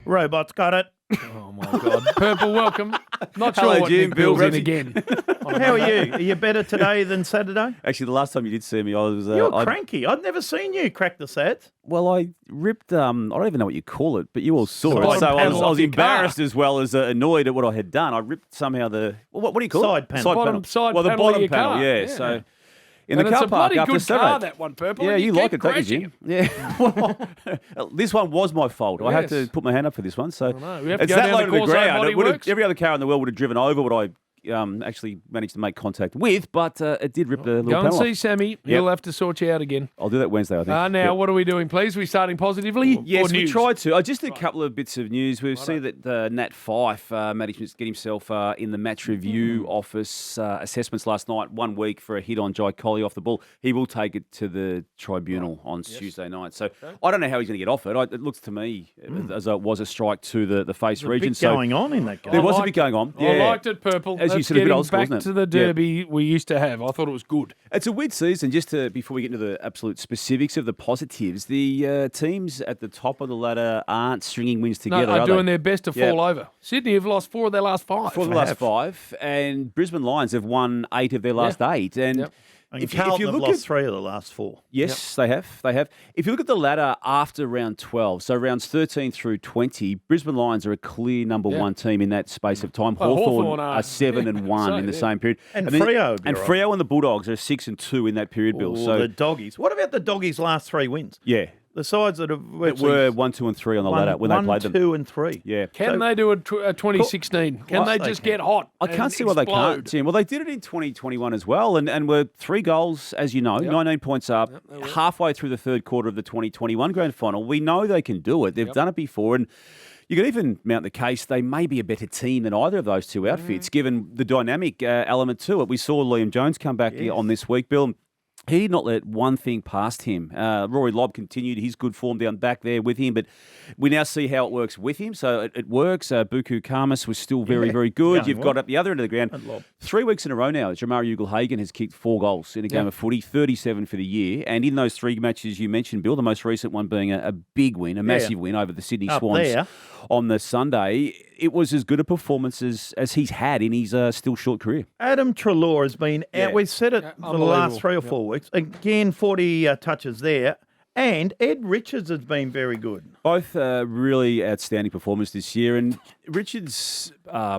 Robots got it. Oh, my God. Purple, welcome. Not sure Hello, what Jim. Nick Bill Bill's in Ramsey. again. How are you? Are you better today than Saturday? Actually, the last time you did see me, I was... You're cranky. I'd never seen you crack the sets. Well, I ripped, I don't even know what you call it, but you all saw Side it. So I panel was off your embarrassed as well as annoyed at what I had done. I ripped somehow the... What do you call Side it? panel. Side Bottom panel. side well, the panel of bottom your panel, car. yeah. Yeah. So in And the it's car a park bloody after good Saturday. car, that one, Purple. Yeah, and you keep like it, don't you, crashing Jim? Yeah. This one was my fault. I had Yes. to put my hand up for this one. So know. We have to it's go that down low to to the Corso ground. Body It would have, Works. every other car in the world would have driven over what I actually managed to make contact with, but it did rip the little Go and panel see off. Sammy. He'll have to sort you out again. I'll do that Wednesday, I think. Now, Yep. what are we doing, please? We starting positively? Yes, or we news? tried to. Just a couple of bits of news. We've seen that Nat Fyfe managed to get himself in the match review office assessments last night. 1 week for a hit on Jai Collie off the ball. He will take it to the tribunal on Tuesday night. So I don't know how he's going to get off it. It looks to me as though it was a strike to the face region. Bit going on in that game. There was a bit going on. I liked it, Purple. As you Let's said, a bit get old him school, back isn't it? to the derby we used to have. I thought it was good. It's a weird season. Just before we get into the absolute specifics of the positives, the teams at the top of the ladder aren't stringing wins together. No, are are doing they? their best to Yeah. fall over. Sydney have lost 4 of their last 5. For the last 5, and Brisbane Lions have won 8 of their last 8. And Yep. And if Carlton you have look lost at 3 of the last 4. yes, they have. They have. If you look at the ladder after round 12, so rounds 13 through 20, Brisbane Lions are a clear number 1 team in that space of time. Well, Hawthorn Hawthorn are 7 and 1 in the same period. And then- Freo would be and right. Freo and the Bulldogs are 6 and 2 in that period, Bill. Or So the Doggies. What about the Doggies' last 3 wins? yeah, The sides that have it were 1, 2, and 3 on the ladder when they played them. 2 and 3. Yeah. Can they do a 2016? Can they They just can. get hot? I can't and see why they explode? can't, Jim. Well, they did it in 2021 as well, and were 3 goals, as you know, 19 points up, halfway through the third quarter of the 2021 grand final. We know they can do it. They've done it before, and you can even mount the case they may be a better team than either of those two outfits, given the dynamic element to it. We saw Liam Jones come back on this week, Bill. He did not let one thing past him. Rory Lobb continued his good form down back there with him, but we now see how it works with him. So it works. Buku Karmas was still very, very good. You've got up the other end of the ground. 3 weeks in a row now, Jamari Ugle-Hagan has kicked 4 goals in a game of footy, 37 for the year. And in those 3 matches you mentioned, Bill, the most recent one being a big win, a massive win over the Sydney Up Swans there. on the Sunday. It was as good a performance as he's had in his still short career. Adam Treloar has been out. We've said it for the unbelievable. last 3 or 4 weeks. Again, 40 touches there. And Ed Richards has been very good. Both really outstanding performers this year, and Richards'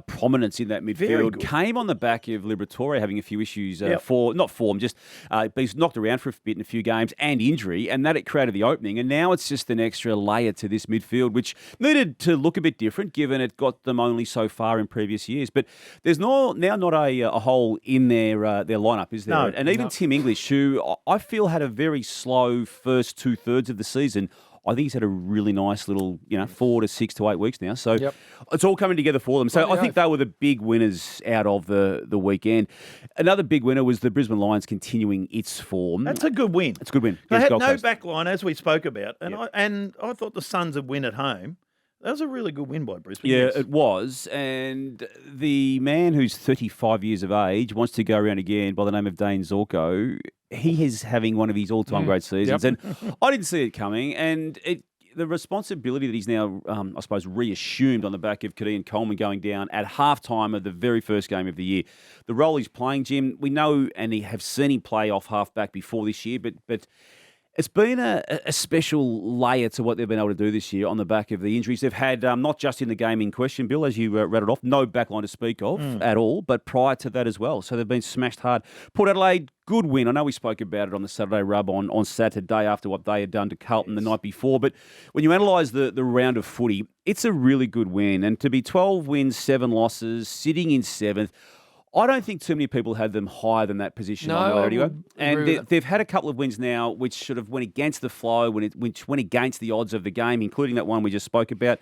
prominence in that midfield came on the back of Liberatore having a few issues he's knocked around for a bit in a few games and injury, and that it created the opening. And now it's just an extra layer to this midfield, which needed to look a bit different given it got them only so far in previous years. But there's now not a hole in their lineup, is there? No. And even Tim English, who I feel had a very slow first 2/3 of the season, I think he's had a really nice little, 4 to 6 to 8 weeks now. So it's all coming together for them. So I think they were the big winners out of the weekend. Another big winner was the Brisbane Lions continuing its form. That's a good win. It's a good win. They against had Gold no Coast. back line, as we spoke about. And I thought the Suns would win at home. That was a really good win by Brisbane. Yeah, yes. it was. And the man who's 35 years of age wants to go around again by the name of Dane Zorko. He is having one of his all-time great seasons. And I didn't see it coming. And the responsibility that he's now, I suppose, reassumed on the back of Kadeem Coleman going down at halftime of the very first game of the year. The role he's playing, Jim, we know and have seen him play off halfback before this year, but it's been a special layer to what they've been able to do this year on the back of the injuries they've had, not just in the game in question, Bill, as you rattled off, no backline to speak of at all, but prior to that as well. So they've been smashed hard. Port Adelaide, good win. I know we spoke about it on the Saturday Rub on Saturday after what they had done to Carlton the night before, but when you analyse the round of footy, it's a really good win. And to be 12 wins, 7 losses, sitting in 7th, I don't think too many people had them higher than that position on the ladder anyway. And they've had a couple of wins now which sort of went against the flow, which went against the odds of the game, including that one we just spoke about.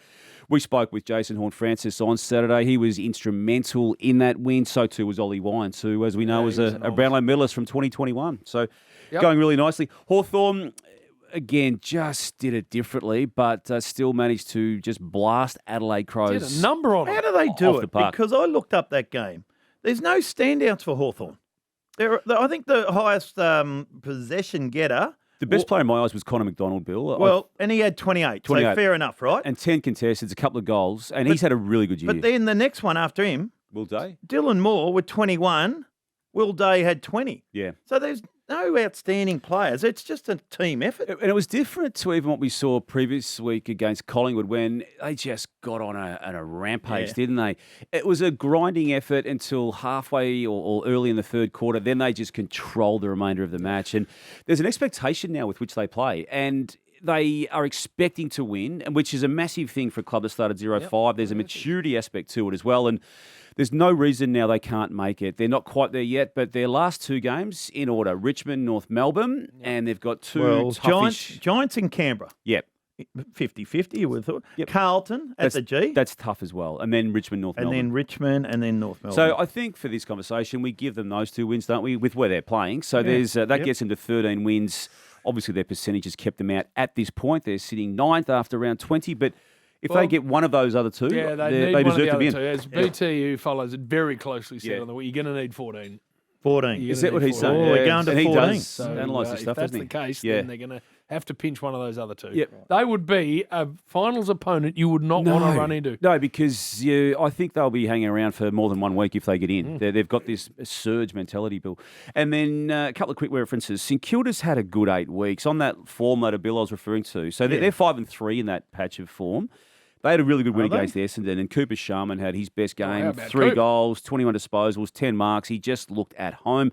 We spoke with Jason Horne-Francis on Saturday. He was instrumental in that win. So too was Ollie Wines, who, as we know, was a Brownlow medalist from 2021. So going really nicely. Hawthorn, again, just did it differently, but still managed to just blast Adelaide Crows. Did a number on How it. do they do Off the it? park. Because I looked up that game. There's no standouts for Hawthorn. I think the highest possession getter The best player in my eyes was Connor McDonald, Bill. Well, and he had 28, 28. so fair enough, right? And 10 contesteds, a couple of goals, and he's had a really good year. But then the next one after him, Will Day? Dylan Moore with 21, Will Day had 20. Yeah. So there's no outstanding players. It's just a team effort. And it was different to even what we saw previous week against Collingwood when they just got on a rampage, didn't they? It was a grinding effort until halfway or early in the third quarter. Then they just controlled the remainder of the match. And there's an expectation now with which they play. And they are expecting to win, which is a massive thing for a club that started 0-5. There's a maturity aspect to it as well. And there's no reason now they can't make it. They're not quite there yet, but their last two games in order, Richmond, North Melbourne, and they've got two Giants in Canberra. Yep. 50-50, you would have thought. Yep. Carlton at the G. That's tough as well. And then Richmond, North Melbourne. And then Richmond, and then North Melbourne. So I think for this conversation, we give them those two wins, don't we, with where they're playing. So there's that gets them to 13 wins. Obviously, their percentage has kept them out at this point. They're sitting 9th after round 20, but if they get one of those other two, they deserve to be in. As BTU follows it very closely said on the week, you're going to need 14. 14. Is that what he's saying? Oh, we're going to 14. He does so, analyse this stuff, if that's doesn't he? the case, then they're going to have to pinch one of those other two. Yep. They would be a finals opponent you would not want to run into. No, because I think they'll be hanging around for more than 1 week if they get in. They've got this surge mentality, Bill. And then a couple of quick references. St Kilda's had a good 8 weeks on that form that Bill I was referring to. So they're 5-3 in that patch of form. They had a really good win against Essendon, and Cooper Sharman had his best game. 3 goals, 21 disposals, 10 marks. He just looked at home.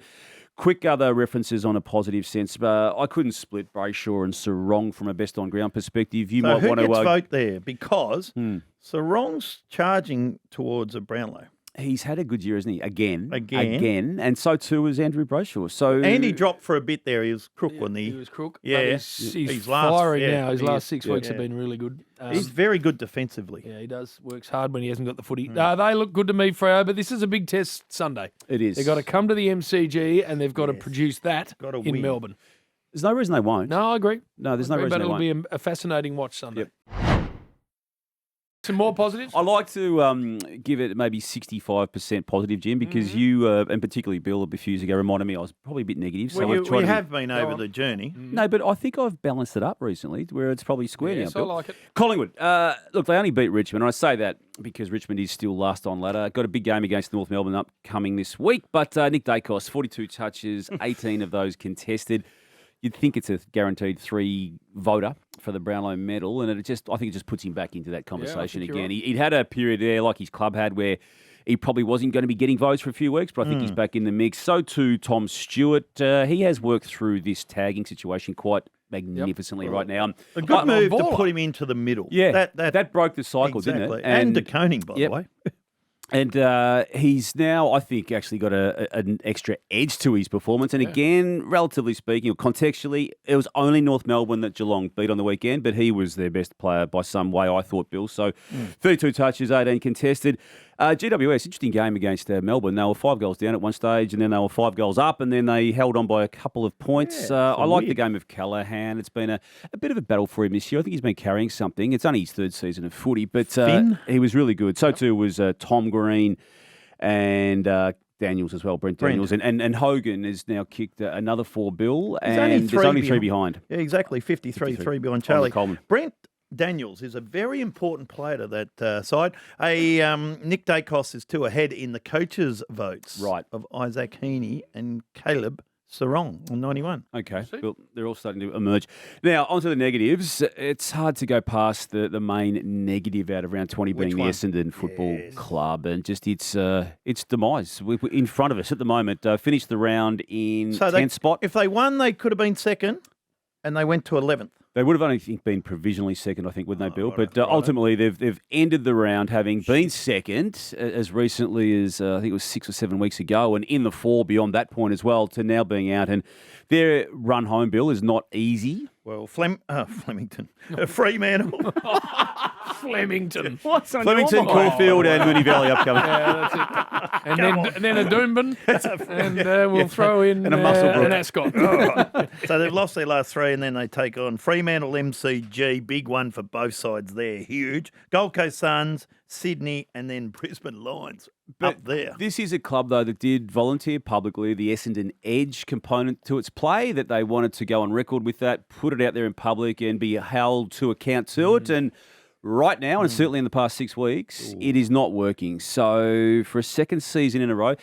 Quick other references on a positive sense. I couldn't split Brayshaw and Sarong from a best on ground perspective. You might want to vote there because Sarong's charging towards a Brownlow. He's had a good year, hasn't he? Again. And so too is Andrew Brayshaw. So Andy dropped for a bit there. He was crook, wasn't he? He was crook. Yeah. He's firing now. His last 6 weeks have been really good. He's very good defensively. Yeah, he does. Works hard when he hasn't got the footy. They look good to me, Freo, but this is a big test Sunday. It is. They've got to come to the MCG and they've got to produce that in Melbourne. There's no reason they won't. No, I agree. No, there's no reason they won't. But it'll be a fascinating watch Sunday. Some more positives? I like to give it maybe 65% positive, Jim, because you, and particularly Bill, a few years ago, reminded me I was probably a bit negative. So we have been over the journey. No, but I think I've balanced it up recently where it's probably square now. Yes, I like it. Collingwood, look, they only beat Richmond. And I say that because Richmond is still last on ladder. Got a big game against North Melbourne upcoming this week. But Nick Dacos, 42 touches, 18 of those contested. You'd think it's a guaranteed 3 voter for the Brownlow medal, and I think it just puts him back into that conversation again. Right. He'd had a period there, like his club had, where he probably wasn't going to be getting votes for a few weeks, but I think he's back in the mix. So too Tom Stewart. He has worked through this tagging situation quite magnificently right now. A good move to put him into the middle. Yeah, that broke the cycle, didn't it? And de Koning, by the way. And he's now, I think, actually got an extra edge to his performance. And again, relatively speaking, or contextually, it was only North Melbourne that Geelong beat on the weekend, but he was their best player by some way, I thought, Bill. So 32 touches, 18 contested. GWS, interesting game against Melbourne. They were 5 goals down at one stage, and then they were 5 goals up, and then they held on by a couple of points. I like the game of Callaghan. It's been a bit of a battle for him this year. I think he's been carrying something. It's only his 3rd season of footy, but he was really good. So too was Tom Green and Daniels as well, Brent Daniels. And Hogan has now kicked another 4, Bill, and there's only 3 behind. Yeah, exactly, 53 behind Charlie. Brent Daniels is a very important player to that side. Nick Dacos is 2 ahead in the coaches' votes of Isaac Heaney and Caleb Sarong on 91. Okay, well, they're all starting to emerge. Now, onto the negatives. It's hard to go past the main negative out of round 20 being the Essendon Football Club and just its demise. We're in front of us at the moment. Finished the round in 10th spot. If they won, they could have been second, and they went to 11th. They would have only been provisionally second, I think, wouldn't they, Bill? But ultimately, they've ended the round having been second as recently as, I think it was 6 or 7 weeks ago, and in the 4 beyond that point as well, to now being out. And their run home, Bill, is not easy. Well, Flemington, Fremantle. Flemington. What's on Flemington, Caulfield, and Moonee Valley upcoming. Yeah, that's it. And then a Doomben, and we'll throw in and a Musselbrook. an Ascot. So they've lost their last three, and then they take on Fremantle, MCG, big one for both sides there, huge. Gold Coast Suns, Sydney, and then Brisbane Lions up there. This is a club, though, that did volunteer publicly the Essendon Edge component to its play, that they wanted to go on record with that, put it out there in public and be held to account to it. And right now, and certainly in the past 6 weeks, it is not working. So for a second season in a row,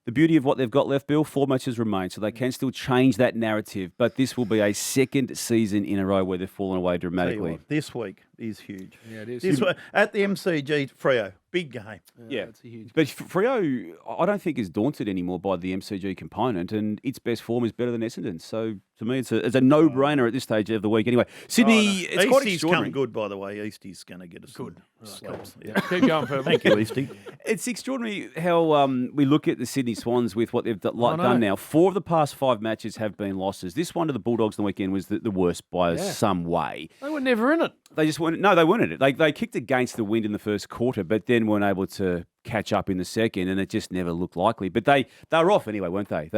the beauty of what they've got left, Bill, 4 matches remain, so they can still change that narrative. But this will be a second season in a row where they've fallen away dramatically. This week is huge. Yeah, it is. This week, at the MCG, Freo, big game. Yeah, it's a huge. But Freo, I don't think is daunted anymore by the MCG component, and its best form is better than Essendon. So to me, it's a no-brainer at this stage of the week. Anyway, Sydney, it's quite extraordinary. Come good, by the way. Eastie's going to get us good. Slaps. Yeah. Keep going, Purple. Thank you, Eastie. It's extraordinary how we look at the Sydney Swans with what they've done now. 4 of the past 5 matches have been losses. This one to the Bulldogs on the weekend was the worst by some way. They were never in it. They just weren't. No, they weren't in it. They kicked against the wind in the first quarter, but then weren't able to catch up in the second, and it just never looked likely. But they were off anyway, weren't they?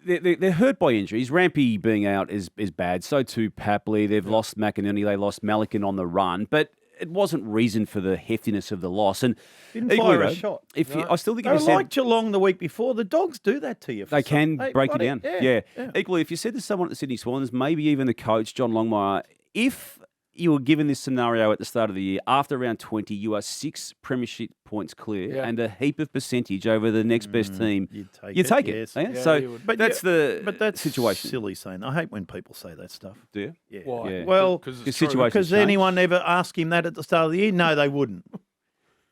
They're hurt by injuries. Rampy being out is bad. So too Papley. They've lost McInerney. They lost Malikan on the run, but it wasn't reason for the heftiness of the loss. And didn't fire a shot. I still think they were like Geelong the week before. The Dogs do that to you. They can break you down. Yeah. Equally, if you said to someone at the Sydney Swans, maybe even the coach, John Longmire, if you were given this scenario at the start of the year, after round 20, you are 6 premiership points clear and a heap of percentage over the next best team. You'd take it. Yes. Yeah? So that's the situation. Silly saying. I hate when people say that stuff. Do you? Yeah. Why? Yeah. Well, because anyone ever asked him that at the start of the year? No, they wouldn't.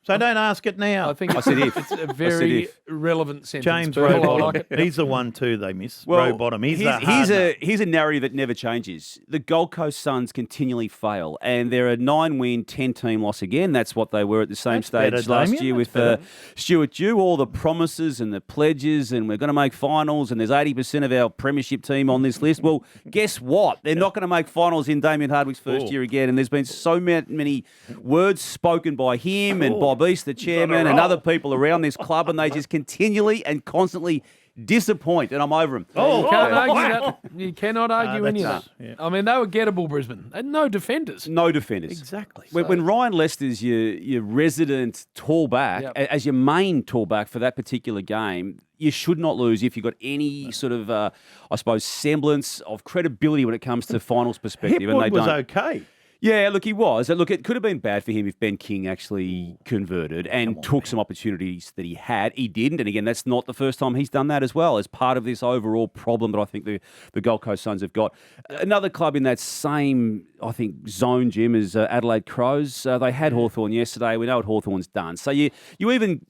So don't ask it now. I think I said if. It's a very relevant sentence. James Rowbottom. Rowbottom. He's the one too they miss. Rowbottom. He's a narrative that never changes. The Gold Coast Suns continually fail, and they're a 9-win, 10-team loss again. That's what they were at the same stage last year with Stuart Dew. All the promises and the pledges, and we're going to make finals, and there's 80% of our premiership team on this list. Well, guess what? They're not going to make finals in Damien Hardwick's first year again, and there's been so many words spoken by him and Bob East, the chairman, and other people around this club, and they just continually and constantly disappoint, and I'm over them. You can't argue that. You cannot argue any of that. Yeah. I mean, they were gettable, Brisbane. And no defenders. No defenders. Exactly. When Ryan Lester's your resident tall back, as your main tall back for that particular game, you should not lose if you've got any sort of, I suppose, semblance of credibility when it comes to finals perspective. Hipwood and was okay. Yeah, look, he was. Look, it could have been bad for him if Ben King actually converted and took some opportunities that he had. He didn't, and again, that's not the first time he's done that as well, as part of this overall problem that I think the Gold Coast Suns have got. Another club in that same, I think, zone, Jim, is Adelaide Crows. They had Hawthorn yesterday. We know what Hawthorn's done. So you even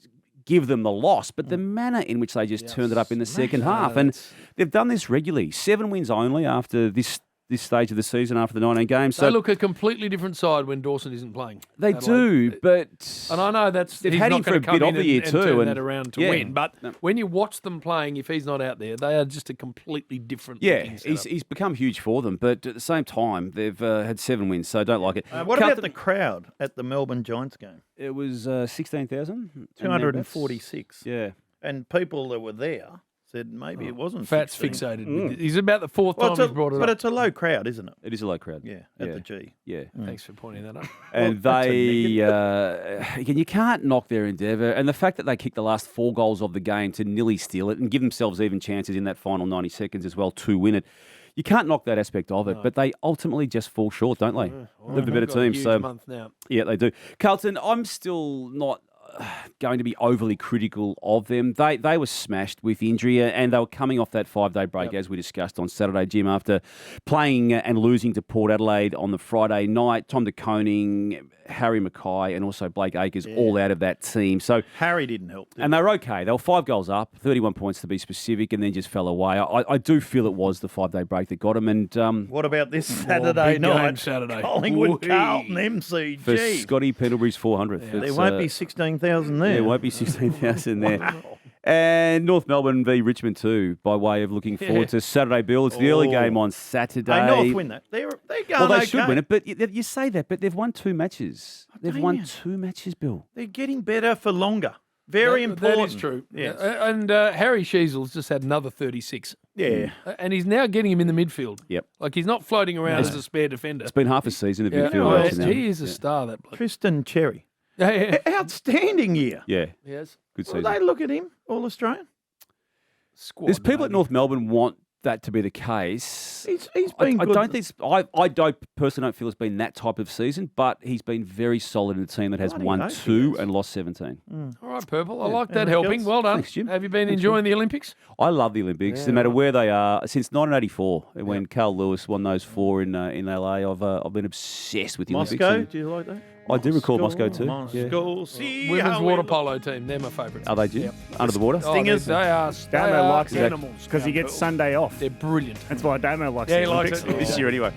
give them the loss, but the manner in which they just turned it up in the second half, and they've done this regularly. 7 wins only after this stage of the season, after the 19 games. So they look a completely different side when Dawson isn't playing. They Adelaide. Do, but and I know they've had him for a bit of the year too, and turn and that around to win. But when you watch them playing, if he's not out there, they are just a completely different. He's become huge for them, but at the same time, they've had 7 wins, so I don't like it. What about the crowd at the Melbourne Giants game? It was 16,000, 246. Yeah, and people that were there said maybe it wasn't. Fat's 16. fixated. He's about the 4th time he's brought it up. But it's a low crowd, isn't it? It is a low crowd. Yeah, at the G. Yeah. Thanks for pointing that out. And again, you can't knock their endeavour. And the fact that they kicked the last 4 goals of the game to nearly steal it and give themselves even chances in that final 90 seconds as well to win it. You can't knock that aspect of it, but they ultimately just fall short, don't they? They're the better team. So month now. Yeah, they do. Carlton, I'm still not going to be overly critical of them. They were smashed with injury, and they were coming off that 5-day break, as we discussed on Saturday, Jim, after playing and losing to Port Adelaide on the Friday night. Tom de Koning, Harry Mackay, and also Blake Acres all out of that team. So Harry didn't help. And they were okay. They were 5 goals up, 31 points to be specific, and then just fell away. I do feel it was the 5-day break that got them. And what about this Saturday night? Collingwood, Carlton, MCG. For Scotty Pendlebury's 400th. There won't be 16,000 there. There won't be 16,000 there. And North Melbourne v Richmond too, by way of looking forward to Saturday, Bill. It's the early game on Saturday. They North win that. They're going Well, they okay. should win it, but you say that, but they've won 2 matches. They've won 2 matches, Bill. They're getting better for longer. Very important. That is true. Yes. And Harry Sheasel's just had another 36. Yeah. And he's now getting him in the midfield. Yep. Like he's not floating around as a spare defender. It's been half a season of midfield. Oh, action now. he is a star, that bloke. Tristian Xerri. Yeah. Outstanding year. Yeah. Yes. Good Will season. they look at him, All Australian? Squad, There's people at maybe. North Melbourne want that to be the case. He's been I good. don't think I personally don't feel it's been that type of season, but he's been very solid in a team that has Bloody won oath he 2 is. and lost 17. All right, Purple. I like that Anything helping. else? Well done. Thanks, Jim. Have you been enjoying the Olympics? I love the Olympics, no matter where they are. Since 1984, when Carl Lewis won those 4 in LA, I've been obsessed with the Moscow, Olympics. do you like that? I do recall Moscow too. Moscow, see Women's how water we- polo team. They're my favourites. Are they, Jim? Yep. Under the water? Stingers. They are Damo likes it animals. because he gets Sunday off. They're brilliant. That's why Damo likes Yeah, the he likes Olympics. it. This year anyway.